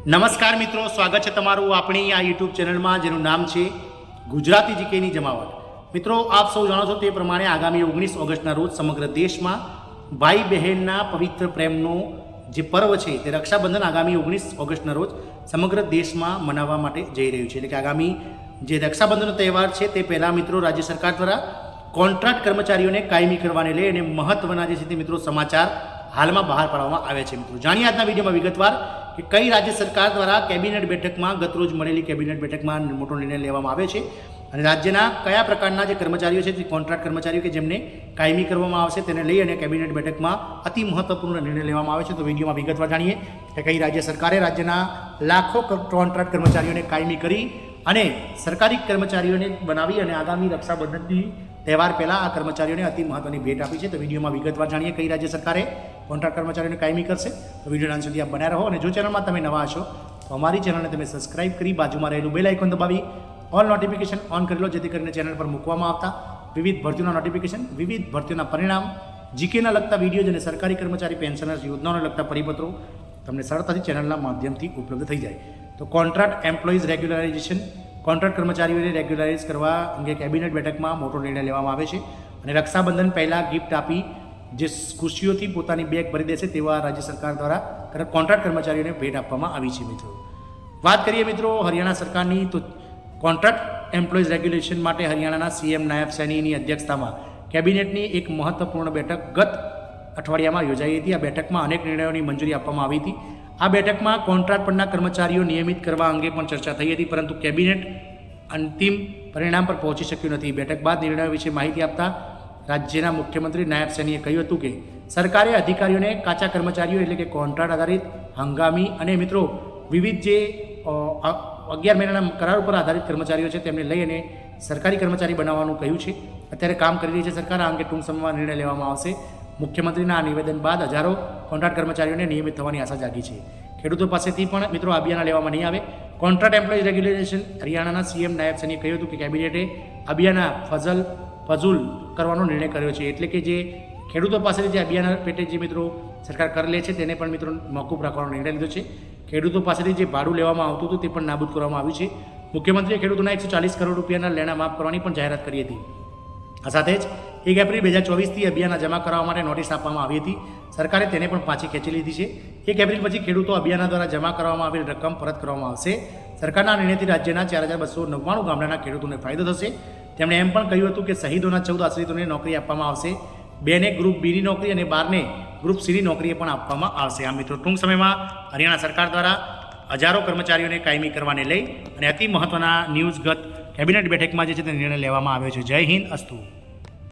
નમસ્કાર મિત્રો, સ્વાગત છે તમારું આપણી આ યુટ્યુબ ચેનલમાં જેનું નામ છે ગુજરાતી જીકેની જમાવટ। મિત્રો, આપ સૌ જાણો છો તે પ્રમાણે આગામી 19 ઓગસ્ટના રોજ સમગ્ર દેશમાં ભાઈ બહેનના પવિત્ર પ્રેમનો જે પર્વ છે તે રક્ષાબંધન આગામી 19 ઓગસ્ટના રોજ સમગ્ર દેશમાં મનાવવા માટે જઈ રહ્યું છે। એટલે કે આગામી જે રક્ષાબંધનનો તહેવાર છે તે પહેલાં મિત્રો રાજ્ય સરકાર દ્વારા કોન્ટ્રાક્ટ કર્મચારીઓને કાયમી કરવાને લઈ અને મહત્વના જે છે તે મિત્રો સમાચાર હાલમાં બહાર પાડવામાં આવ્યા છે। મિત્રો જાણીએ આજના વિડીયોમાં વિગતવાર કે કઈ રાજ્ય સરકાર દ્વારા કેબિનેટ બેઠકમાં ગતરોજ મળેલી કેબિનેટ બેઠકમાં મોટો નિર્ણય લેવામાં આવ્યો છે અને રાજ્યના કયા પ્રકારના જે કર્મચારીઓ છે તે કોન્ટ્રાક્ટ કર્મચારીઓ કે જેમને કાયમી કરવામાં આવશે તેને લઈ અને કેબિનેટ બેઠકમાં અતિ મહત્વપૂર્ણ નિર્ણય લેવામાં આવે છે। તો વિડીયોમાં વિગતવાર જાણીએ કે કઈ રાજ્ય સરકારે રાજ્યના લાખો કોન્ટ્રાક્ટ કર્મચારીઓને કાયમી કરી અને સરકારી કર્મચારીઓને બનાવી અને આગામી રક્ષાબંધનની તહેવાર પહેલાં આ કર્મચારીઓને અતિ મહત્વની ભેટ આપી છે। તો વિડીયોમાં વિગતવાર જાણીએ કઈ રાજ્ય સરકારે કોન્ટ્રાક્ટ કર્મચારીઓને કાયમી કરશે। તો વિડીયોના અંત સુધી આપ બન્યા રહો અને જો ચેનલમાં તમે નવા હશો તો અમારી ચેનલને તમે સબસ્ક્રાઇબ કરી બાજુમાં રહેલું બેલ આઇકોન દબાવી ઓલ નોટિફિકેશન ઓન કરી લો, જેથી કરીને ચેનલ પર મૂકવામાં આવતા વિવિધ ભરતીઓના નોટિફિકેશન, વિવિધ ભરતીઓના પરિણામ, જીકેના લગતા વિડીયો અને સરકારી કર્મચારી પેન્શનર્સ યોજનાઓને લગતા પરિપત્રો તમને સરળતાથી ચેનલના માધ્યમથી ઉપલબ્ધ થઈ જાય। તો કોન્ટ્રાક્ટ એમ્પ્લોઈઝ રેગ્યુલરાઇઝેશન, કોન્ટ્રાક્ટ કર્મચારીઓને રેગ્યુલરાઇઝ કરવા અંગે કેબિનેટ બેઠકમાં મોટો નિર્ણય લેવામાં આવે છે અને રક્ષાબંધન પહેલાં ગિફ્ટ આપી જે ખુશીઓથી પોતાની બેગ ભરી દેશે તેવા રાજ્ય સરકાર દ્વારા કોન્ટ્રાક્ટ કર્મચારીઓને ભેટ આપવામાં આવી છે। મિત્રો વાત કરીએ મિત્રો હરિયાણા સરકારની, તો કોન્ટ્રાક્ટ એમ્પ્લોઈઝ રેગ્યુલેશન માટે હરિયાણાના સીએમ નાયબ સૈનીની અધ્યક્ષતામાં કેબિનેટની એક મહત્વપૂર્ણ બેઠક ગત અઠવાડિયામાં યોજાઈ હતી। આ બેઠકમાં અનેક નિર્ણયોની મંજૂરી આપવામાં આવી હતી। આ બેઠકમાં કોન્ટ્રાક્ટ પરના કર્મચારીઓ નિયમિત કરવા અંગે પણ ચર્ચા થઈ હતી, પરંતુ કેબિનેટ અંતિમ પરિણામ પર પહોંચી શક્યું નથી। બેઠક બાદ નિર્ણયો વિશે માહિતી આપતા રાજ્યના મુખ્યમંત્રી નાયબ સૈનીએ કહ્યું હતું કે સરકારે અધિકારીઓને કાચા કર્મચારીઓ એટલે કે કોન્ટ્રાક્ટ આધારિત, હંગામી અને મિત્રો વિવિધ જે 11 મહિનાના કરાર ઉપર આધારિત કર્મચારીઓ છે તેમને લઈ અને સરકારી કર્મચારી બનાવવાનું કહ્યું છે। અત્યારે કામ કરી રહી છે સરકાર, આ અંગે ટૂંક સમયમાં નિર્ણય લેવામાં આવશે। મુખ્યમંત્રીના આ નિવેદન બાદ હજારો કોન્ટ્રાક્ટ કર્મચારીઓને નિયમિત થવાની આશા જાગી છે। ખેડૂતો પાસેથી પણ મિત્રો અભિયાન લેવામાં નહીં આવે। કોન્ટ્રાક્ટ એમ્પ્લોઈઝ રેગ્યુલેશન હરિયાણાના સીએમ નાયબ સૈનીએ કહ્યું હતું કે કેબિનેટે અભિયાન ફઝુલ કરવાનો નિર્ણય કર્યો છે, એટલે કે જે ખેડૂતો પાસેથી જે અભિયાન પેટે જે મિત્રો સરકાર કર લે છે તેને પણ મિત્રો મોકૂફ રાખવાનો નિર્ણય લીધો છે। ખેડૂતો પાસેથી જે ભાડું લેવામાં આવતું હતું તે પણ નાબૂદ કરવામાં આવ્યું છે। મુખ્યમંત્રીએ ખેડૂતોના 140 કરોડ રૂપિયાના લેણા માફ કરવાની પણ જાહેરાત કરી હતી। આ સાથે જ 1 એપ્રિલ 2024થી અભિયાન જમા કરાવવા માટે નોટિસ આપવામાં આવી હતી, સરકારે તેને પણ પાછી ખેંચી લીધી છે। 1 એપ્રિલ પછી ખેડૂતો અભિયાન દ્વારા જમા કરવામાં આવેલી રકમ પરત કરવામાં આવશે। સરકારના નિર્ણયથી રાજ્યના 4299 ગામડાના ખેડૂતોને ફાયદો થશે। તેમણે એમ પણ કહ્યું હતું કે શહીદોના 14 આશ્રિતોને નોકરી આપવામાં આવશે, 2ને ગ્રુપ બીની નોકરી અને 12ને ગ્રુપ સીની નોકરીએ પણ આપવામાં આવશે। આ મિત્રો ટૂંક સમયમાં હરિયાણા સરકાર દ્વારા હજારો કર્મચારીઓને કાયમી કરવાને લઈ અને અતિ મહત્વના ન્યૂઝ ગત કેબિનેટ બેઠકમાં જે છે તે નિર્ણય લેવામાં આવ્યો છે। જય હિન્દ, અસ્તુ।